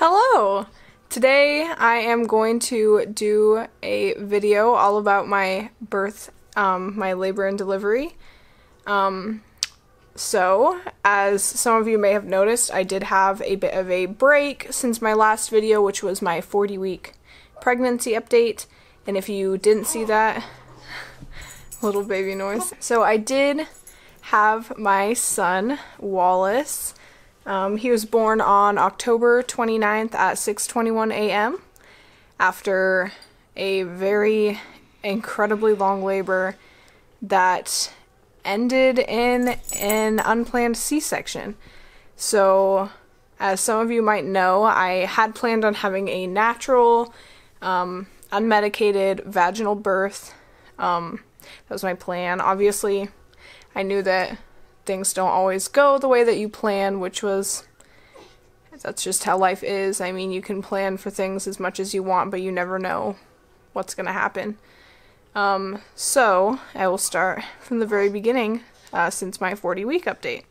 Hello! Today I am going to do a video all about my birth, my labor and delivery. So, as some of you may have noticed, I did have a bit of a break since my last video, which was my 40-week pregnancy update. And if you didn't see that, little baby noise. So I did have my son, Wally's. He was born on October 29th at 6:21 a.m. after a very incredibly long labor that ended in an unplanned C-section. So, as some of you might know, I had planned on having a natural, unmedicated vaginal birth. That was my plan. Obviously, I knew that things don't always go the way that you plan, that's just how life is. I mean, you can plan for things as much as you want, but you never know what's going to happen. So, I will start from the very beginning, since my 40-week update.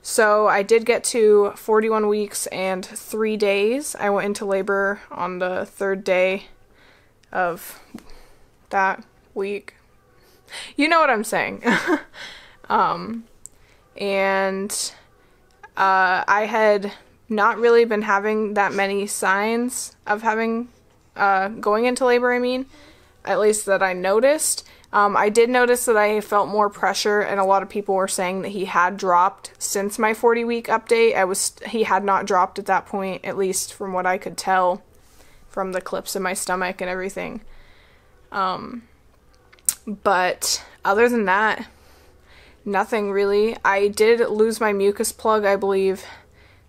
So, I did get to 41 weeks and 3 days. I went into labor on the third day of that week. You know what I'm saying. And I had not really been having that many signs of having, going into labor, at least that I noticed. I did notice that I felt more pressure, and a lot of people were saying that he had dropped since my 40-week update. He had not dropped at that point, at least from what I could tell from the clips in my stomach and everything. But other than that, nothing really. I did lose my mucus plug, I believe,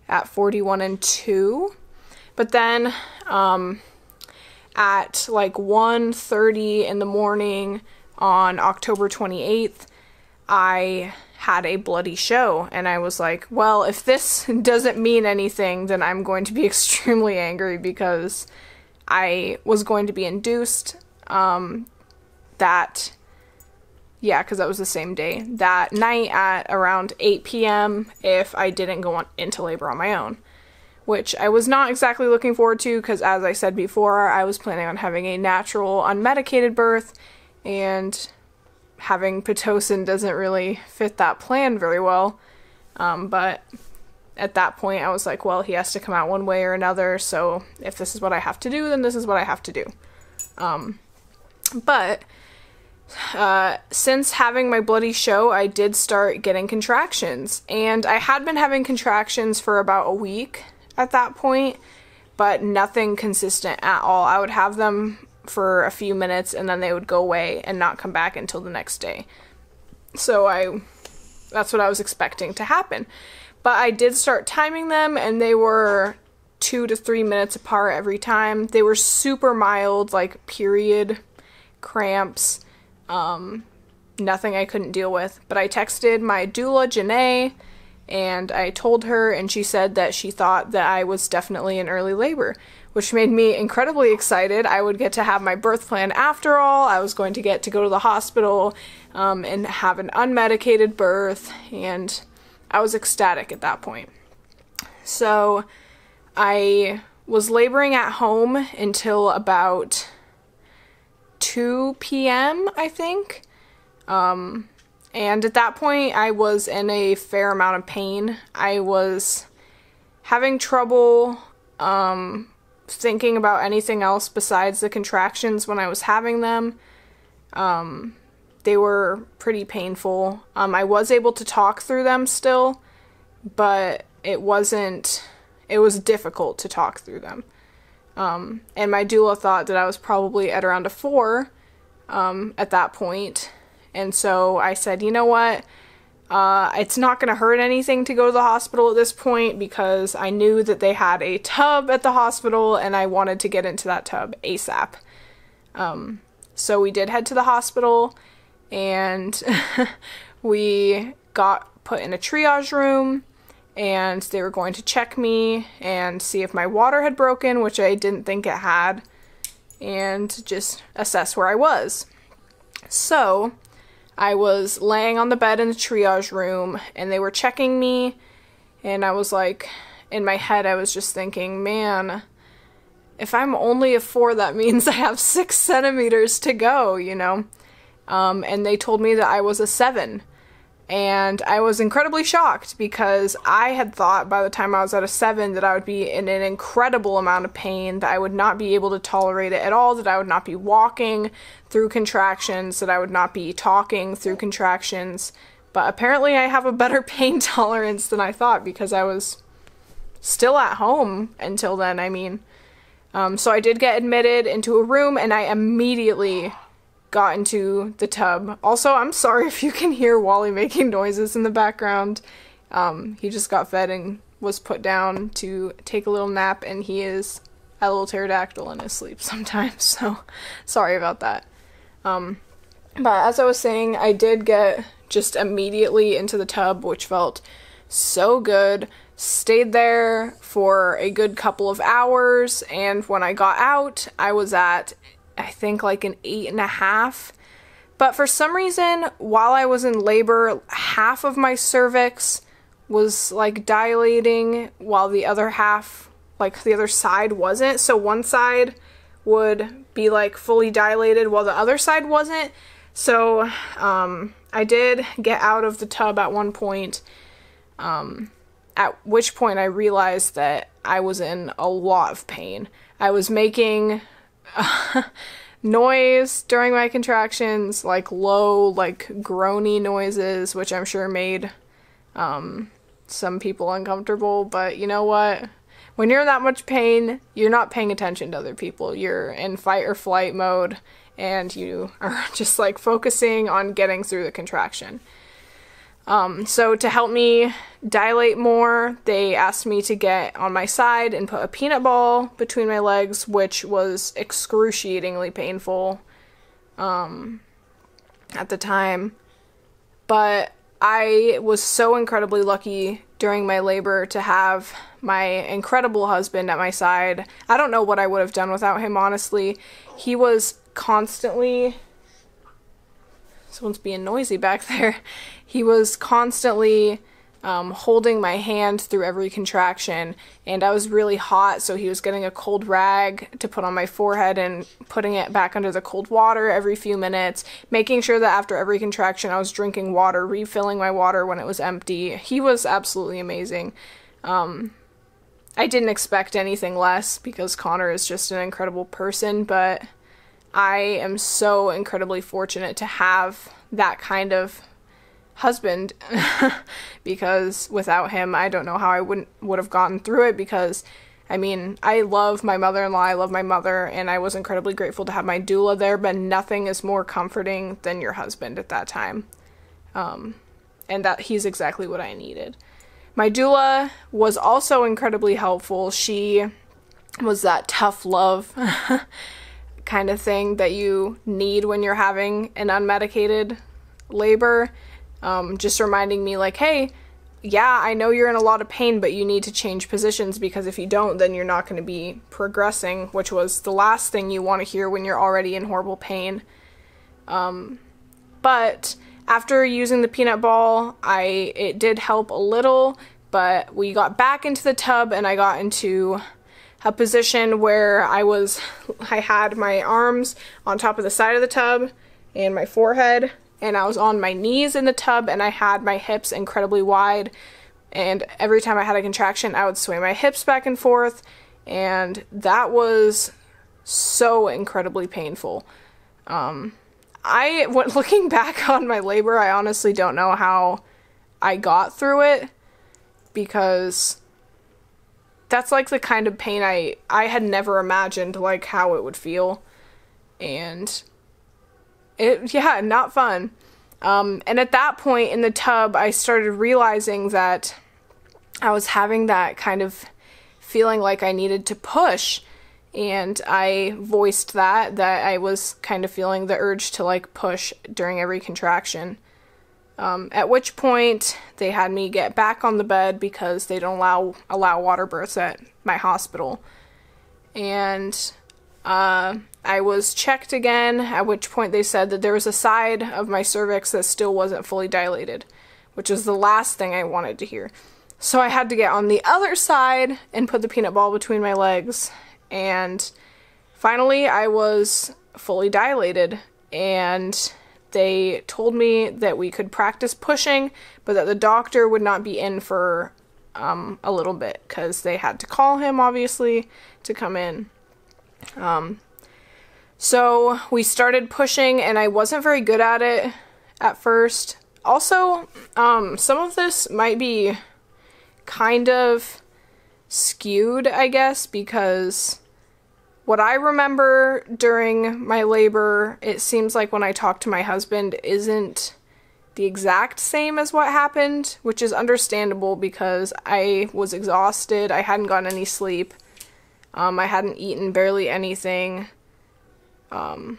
at 41 and 2. But then, at like 1:30 in the morning on October 28th, I had a bloody show. And I was like, well, if this doesn't mean anything, then I'm going to be extremely angry, because I was going to be induced, because that was the same day, that night at around 8 p.m. if I didn't go into labor on my own, which I was not exactly looking forward to, because as I said before, I was planning on having a natural, unmedicated birth, and having Pitocin doesn't really fit that plan very well. But at that point, I was like, well, he has to come out one way or another, so if this is what I have to do, then this is what I have to do. Since having my bloody show, I did start getting contractions, and I had been having contractions for about a week at that point, but nothing consistent at all. I would have them for a few minutes, and then they would go away and not come back until the next day. So that's what I was expecting to happen. But I did start timing them, and they were 2 to 3 minutes apart every time. They were super mild, like period cramps. Nothing I couldn't deal with. But I texted my doula, Janae, and I told her, and she said that she thought that I was definitely in early labor, which made me incredibly excited. I would get to have my birth plan after all. I was going to get to go to the hospital, and have an unmedicated birth, and I was ecstatic at that point. So I was laboring at home until about 2 p.m., I think. And at that point, I was in a fair amount of pain. I was having trouble, thinking about anything else besides the contractions when I was having them. They were pretty painful. I was able to talk through them still, but it was difficult to talk through them. And my doula thought that I was probably at around a 4 at that point. And so I said, you know what, it's not going to hurt anything to go to the hospital at this point, because I knew that they had a tub at the hospital, and I wanted to get into that tub ASAP. So we did head to the hospital, and we got put in a triage room, and they were going to check me and see if my water had broken, which I didn't think it had, and just assess where I was. So I was laying on the bed in the triage room, and they were checking me, and I was like, in my head I was just thinking, man, if I'm only a 4, that means I have 6 centimeters to go, you know? And they told me that I was a 7. And I was incredibly shocked because I had thought by the time I was at a 7 that I would be in an incredible amount of pain, that I would not be able to tolerate it at all, that I would not be walking through contractions, that I would not be talking through contractions. But apparently I have a better pain tolerance than I thought because I was still at home until then, I mean. So I did get admitted into a room and I immediately got into the tub. Also, I'm sorry if you can hear Wally making noises in the background. He just got fed and was put down to take a little nap, and he is a little pterodactyl in his sleep sometimes, so sorry about that. But as I was saying, I did get just immediately into the tub, which felt so good. Stayed there for a good couple of hours, and when I got out, I was at, I think, like an 8.5. But for some reason, while I was in labor, half of my cervix was like dilating while the other half, like the other side wasn't. So one side would be like fully dilated while the other side wasn't. So I did get out of the tub at one point, at which point I realized that I was in a lot of pain. I was making noise during my contractions, like low, like groany noises, which I'm sure made some people uncomfortable, but you know what? When you're in that much pain, you're not paying attention to other people. You're in fight or flight mode, and you are just like focusing on getting through the contraction. So to help me dilate more, they asked me to get on my side and put a peanut ball between my legs, which was excruciatingly painful at the time. But I was so incredibly lucky during my labor to have my incredible husband at my side. I don't know what I would have done without him, honestly. He was constantly... Someone's being noisy back there. He was constantly holding my hand through every contraction, and I was really hot, so he was getting a cold rag to put on my forehead and putting it back under the cold water every few minutes, making sure that after every contraction I was drinking water, refilling my water when it was empty. He was absolutely amazing. I didn't expect anything less because Connor is just an incredible person, but I am so incredibly fortunate to have that kind of husband because without him, I don't know how I would have gotten through it because, I mean, I love my mother-in-law, I love my mother, and I was incredibly grateful to have my doula there, but nothing is more comforting than your husband at that time. And that he's exactly what I needed. My doula was also incredibly helpful. She was that tough love kind of thing that you need when you're having an unmedicated labor. Just reminding me like, hey, yeah, I know you're in a lot of pain, but you need to change positions because if you don't, then you're not going to be progressing, which was the last thing you want to hear when you're already in horrible pain. But after using the peanut ball, it did help a little, but we got back into the tub and I got into a position where I had my arms on top of the side of the tub and my forehead, and I was on my knees in the tub, and I had my hips incredibly wide, and every time I had a contraction, I would sway my hips back and forth, and that was so incredibly painful. Looking back on my labor, I honestly don't know how I got through it, because that's like the kind of pain I had never imagined like how it would feel, and not fun. And at that point in the tub, I started realizing that I was having that kind of feeling like I needed to push, and I voiced that I was kind of feeling the urge to like push during every contraction. At which point they had me get back on the bed because they don't allow water births at my hospital. And I was checked again, at which point they said that there was a side of my cervix that still wasn't fully dilated, which is the last thing I wanted to hear. So I had to get on the other side and put the peanut ball between my legs, and finally I was fully dilated, and they told me that we could practice pushing, but that the doctor would not be in for a little bit because they had to call him, obviously, to come in. So we started pushing, and I wasn't very good at it at first. Also, some of this might be kind of skewed, I guess, because what I remember during my labor, it seems like when I talk to my husband, isn't the exact same as what happened, which is understandable because I was exhausted, I hadn't gotten any sleep, I hadn't eaten barely anything, and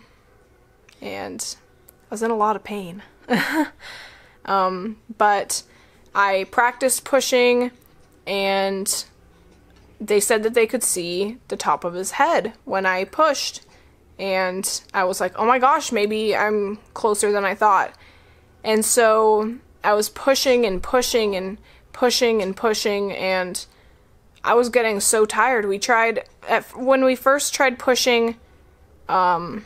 I was in a lot of pain. But I practiced pushing, and they said that they could see the top of his head when I pushed, and I was like, oh my gosh, maybe I'm closer than I thought. And so I was pushing and pushing and pushing and pushing, and I was getting so tired. When we first tried pushing, what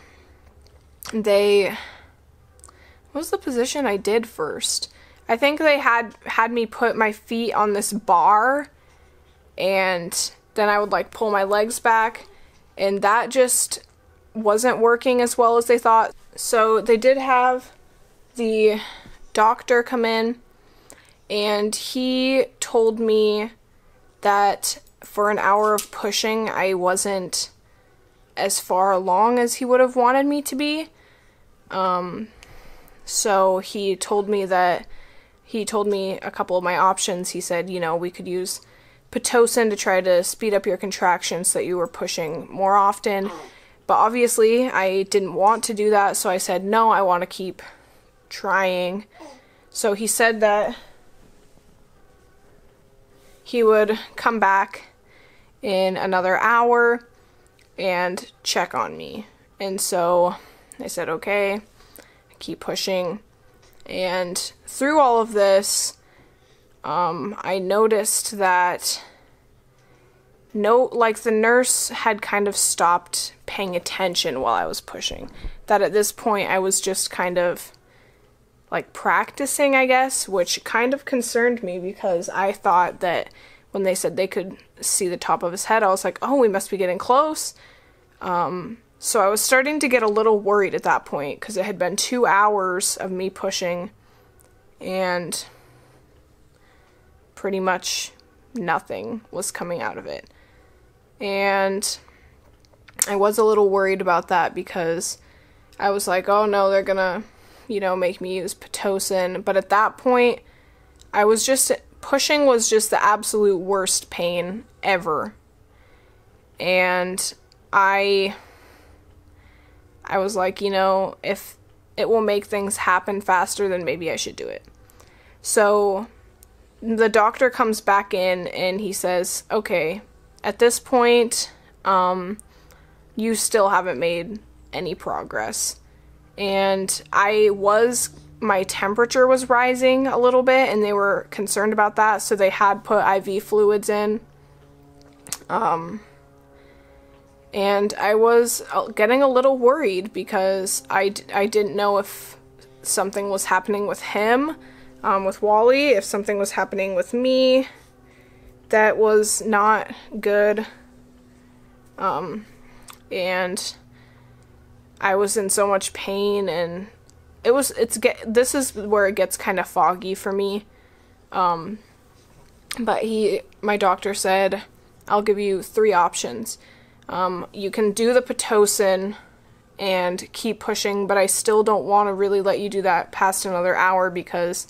was the position I did first? I think they had me put my feet on this bar, and then I would like pull my legs back, and that just wasn't working as well as they thought. So they did have the doctor come in, and he told me that for an hour of pushing, I wasn't as far along as he would have wanted me to be. So he told me a couple of my options. He said, we could use Pitocin to try to speed up your contractions so that you were pushing more often. But obviously, I didn't want to do that, so I said, no, I want to keep trying. So he said that he would come back in another hour and check on me. And so I said, okay, keep pushing. And through all of this, I noticed that the nurse had kind of stopped paying attention while I was pushing. That at this point I was just kind of like practicing, I guess, which kind of concerned me because I thought that when they said they could see the top of his head, I was like, oh, we must be getting close. So I was starting to get a little worried at that point because it had been 2 hours of me pushing and pretty much nothing was coming out of it. And I was a little worried about that because I was like, oh no, they're gonna, make me use Pitocin. But at that point, pushing was just the absolute worst pain ever. And I was like, if it will make things happen faster, then maybe I should do it. So the doctor comes back in and he says, okay, at this point, you still haven't made any progress. And my temperature was rising a little bit, and they were concerned about that, so they had put IV fluids in. And I was getting a little worried because I didn't know if something was happening with him, with Wally, if something was happening with me that was not good. And I was in so much pain, and this is where it gets kind of foggy for me. But my doctor said, I'll give you 3 options. You can do the Pitocin and keep pushing, but I still don't want to really let you do that past another hour because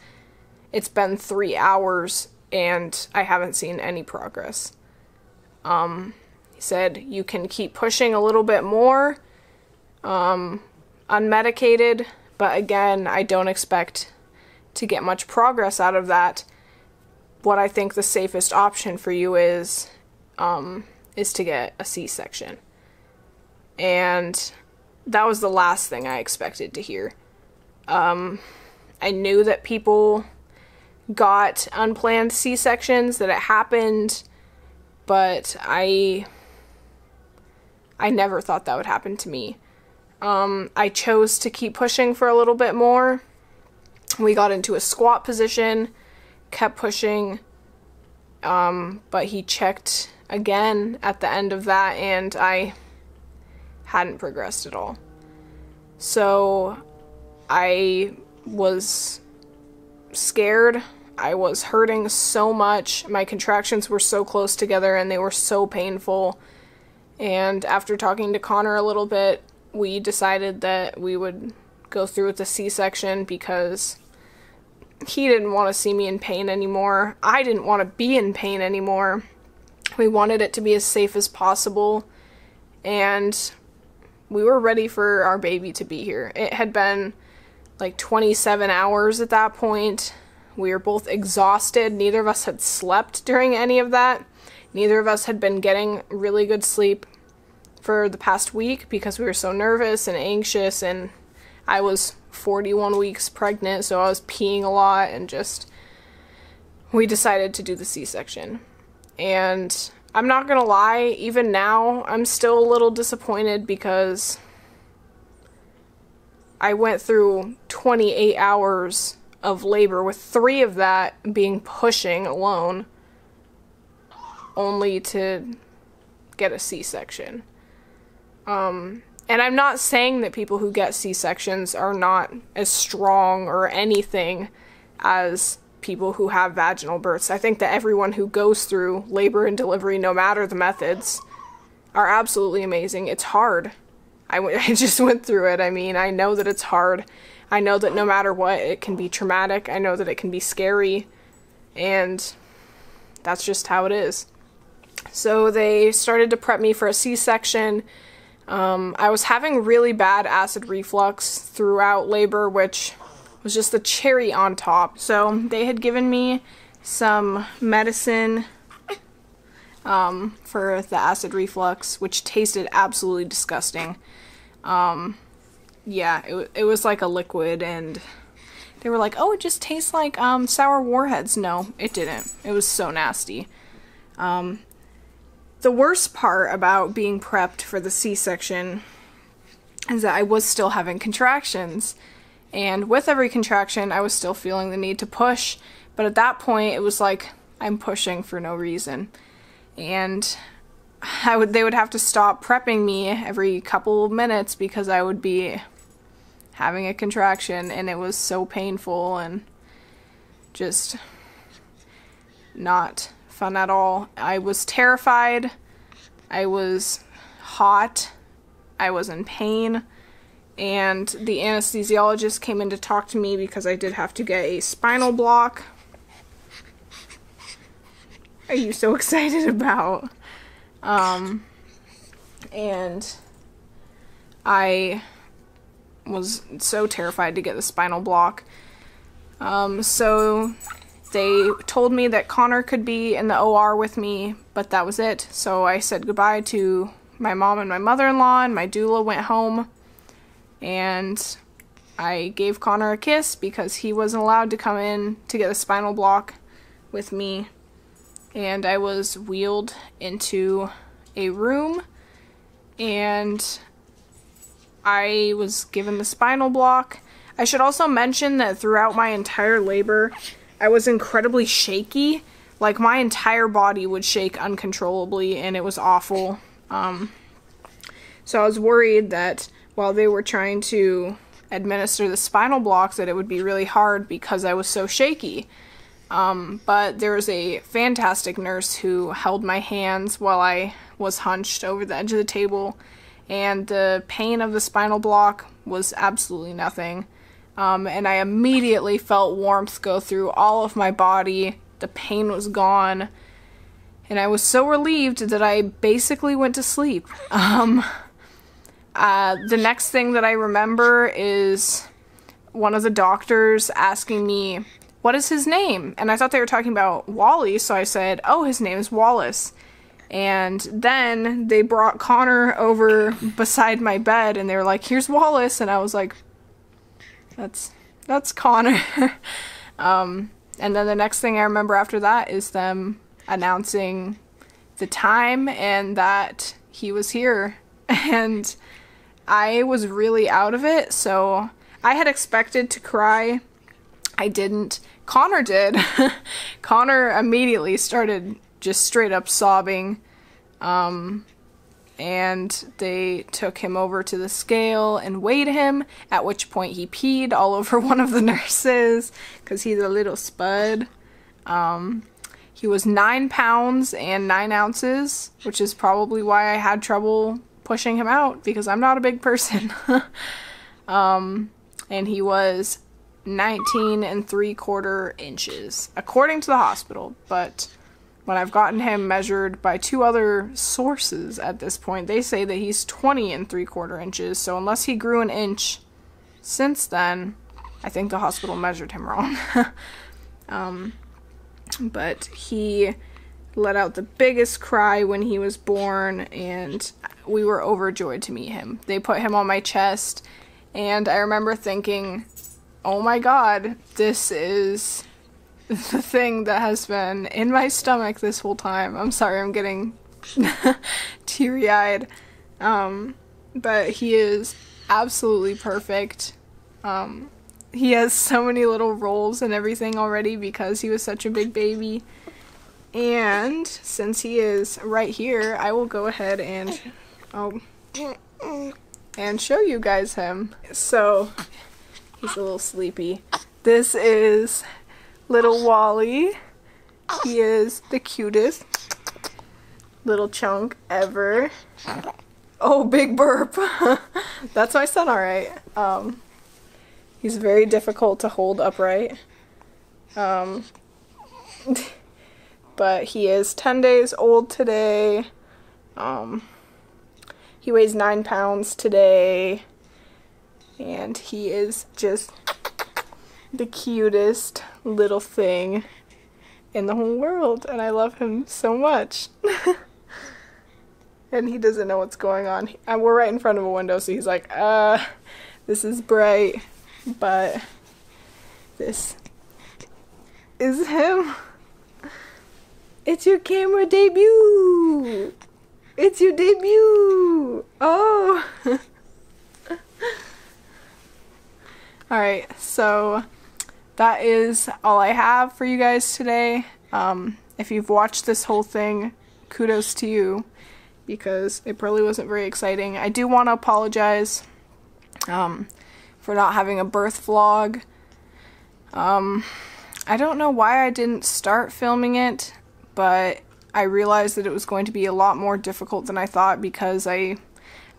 it's been 3 hours and I haven't seen any progress. He said, you can keep pushing a little bit more, unmedicated, but again, I don't expect to get much progress out of that. What I think the safest option for you is to get a C-section. And that was the last thing I expected to hear. I knew that people got unplanned C-sections, that it happened, but I never thought that would happen to me. I chose to keep pushing for a little bit more. We got into a squat position, kept pushing, but he checked again at the end of that, and I hadn't progressed at all. So I was scared. I was hurting so much. My contractions were so close together and they were so painful. And after talking to Connor a little bit, we decided that we would go through with the C-section because he didn't want to see me in pain anymore. I didn't want to be in pain anymore. We wanted it to be as safe as possible, and we were ready for our baby to be here. It had been like 27 hours at that point. We were both exhausted. Neither of us had slept during any of that. Neither of us had been getting really good sleep for the past week because we were so nervous and anxious, and I was 41 weeks pregnant, so I was peeing a lot, and just, we decided to do the C-section. And I'm not gonna lie, even now, I'm still a little disappointed because I went through 28 hours of labor, with 3 of that being pushing alone, only to get a C-section. And I'm not saying that people who get C-sections are not as strong or anything as people who have vaginal births. I think that everyone who goes through labor and delivery, no matter the methods, are absolutely amazing. It's hard. I just went through it. I mean, I know that it's hard. I know that no matter what, it can be traumatic. I know that it can be scary. And that's just how it is. So they started to prep me for a C-section. I was having really bad acid reflux throughout labor, which was just the cherry on top. So they had given me some medicine for the acid reflux, which tasted absolutely disgusting. Yeah, it was like a liquid, and they were like, oh, it just tastes like sour warheads. No, it didn't. It was so nasty. The worst part about being prepped for the C-section is that I was still having contractions, and with every contraction I was still feeling the need to push, but at that point it was like I'm pushing for no reason, and they would have to stop prepping me every couple of minutes because I would be having a contraction, and it was so painful and just not fun at all. I was terrified, I was hot, I was in pain, and the anesthesiologist came in to talk to me because I did have to get a spinal block. Are you so excited about? And I was so terrified to get the spinal block. So they told me that Connor could be in the OR with me, but that was it. So I said goodbye to my mom and my mother-in-law, and my doula went home, and I gave Connor a kiss because he wasn't allowed to come in to get the spinal block with me, and I was wheeled into a room, and I was given the spinal block. I should also mention that throughout my entire labor, I was incredibly shaky. Like, my entire body would shake uncontrollably, and it was awful. So I was worried that while they were trying to administer the spinal blocks, that it would be really hard because I was so shaky. But there was a fantastic nurse who held my hands while I was hunched over the edge of the table, and the pain of the spinal block was absolutely nothing. And I immediately felt warmth go through all of my body. The pain was gone, and I was so relieved that I basically went to sleep. The next thing that I remember is one of the doctors asking me, what is his name? And I thought they were talking about Wally, so I said, oh, his name is Wallace. And then they brought Connor over beside my bed, and they were like, here's Wallace, and I was like, that's Connor. And then the next thing I remember after that is them announcing the time and that he was here. And I was really out of it, so I had expected to cry. I didn't. Connor did. Connor immediately started just straight up sobbing. And they took him over to the scale and weighed him, at which point he peed all over one of the nurses because he's a little spud. He was 9 pounds and 9 ounces, which is probably why I had trouble pushing him out, because I'm not a big person. And he was 19 3/4 inches, according to the hospital, but when I've gotten him measured by 2 other sources at this point, they say that he's 20 3/4 inches, so unless he grew an inch since then, I think the hospital measured him wrong. But he let out the biggest cry when he was born, and we were overjoyed to meet him. They put him on my chest, and I remember thinking, oh my god, this is the thing that has been in my stomach this whole time. I'm sorry, I'm getting teary-eyed. But he is absolutely perfect. He has so many little rolls and everything already because he was such a big baby. And since he is right here, I will go ahead and show you guys him. So, he's a little sleepy. This is little Wally. He is the cutest little chunk ever. Oh, big burp. That's my son, alright. He's very difficult to hold upright. But he is 10 days old today. He weighs 9 pounds today. And he is just the cutest little thing in the whole world. And I love him so much. And he doesn't know what's going on. We're right in front of a window, so he's like, this is bright. But this is him. It's your camera debut. It's your debut. Oh. Alright, so that is all I have for you guys today. If you've watched this whole thing, kudos to you, because it probably wasn't very exciting. I do want to apologize for not having a birth vlog. I don't know why I didn't start filming it, but I realized that it was going to be a lot more difficult than I thought, because I,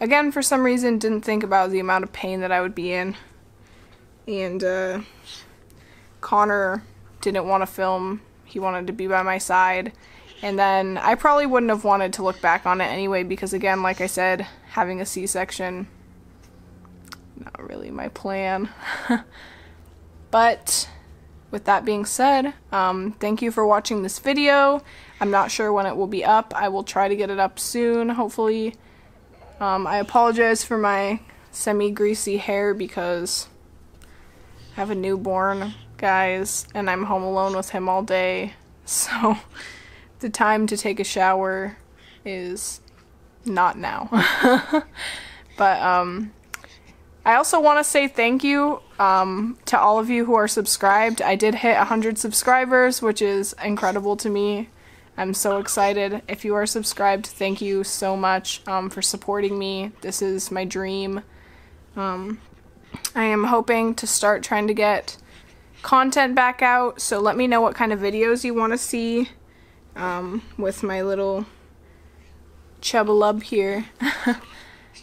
again, for some reason, didn't think about the amount of pain that I would be in. And Connor didn't want to film. He wanted to be by my side. And then I probably wouldn't have wanted to look back on it anyway, because again, like I said, having a C-section, not really my plan. But with that being said, thank you for watching this video. I'm not sure when it will be up. I will try to get it up soon, hopefully. I apologize for my semi-greasy hair because I have a newborn, guys, and I'm home alone with him all day. So the time to take a shower is not now. But I also want to say thank you to all of you who are subscribed. I did hit 100 subscribers, which is incredible to me. I'm so excited. If you are subscribed, thank you so much for supporting me. This is my dream. I am hoping to start trying to get content back out, so let me know what kind of videos you want to see with my little chubbalub here.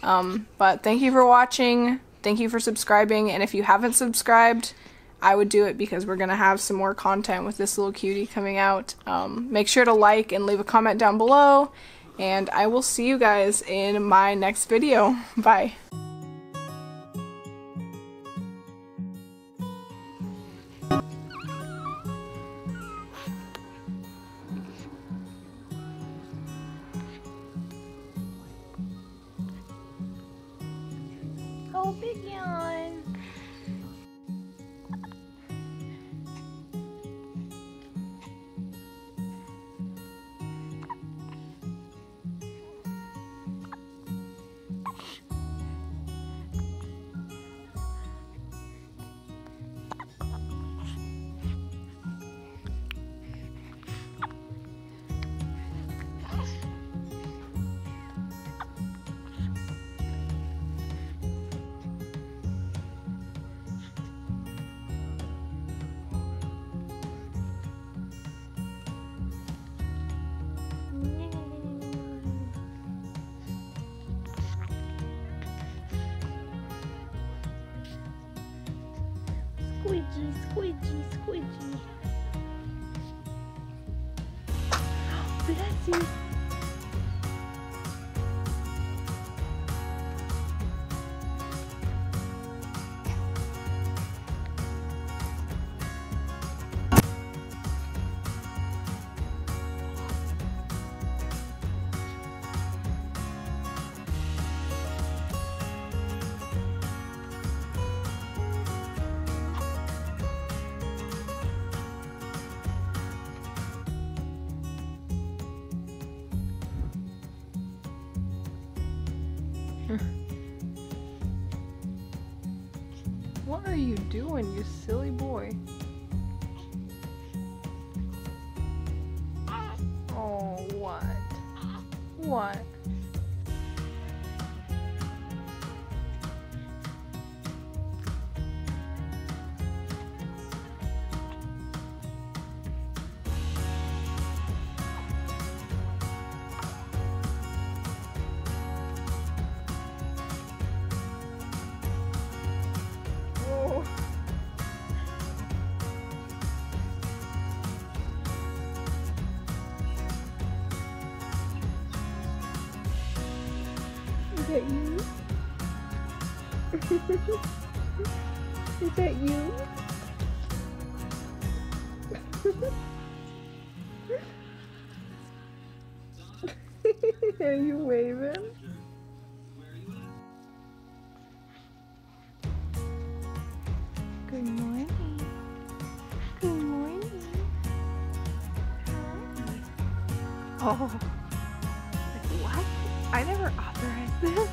But thank you for watching. Thank you for subscribing, and if you haven't subscribed, I would do it because we're going to have some more content with this little cutie coming out. Make sure to like and leave a comment down below, and I will see you guys in my next video. Bye. Oh, big yawn. Squidgy, squidgy, squidgy. Bless you. What are you doing, you silly boy? Oh, what? What? Is that you? Is that you? Are you waving? Good morning. Good morning. Hi. Oh. What? I never authorized this.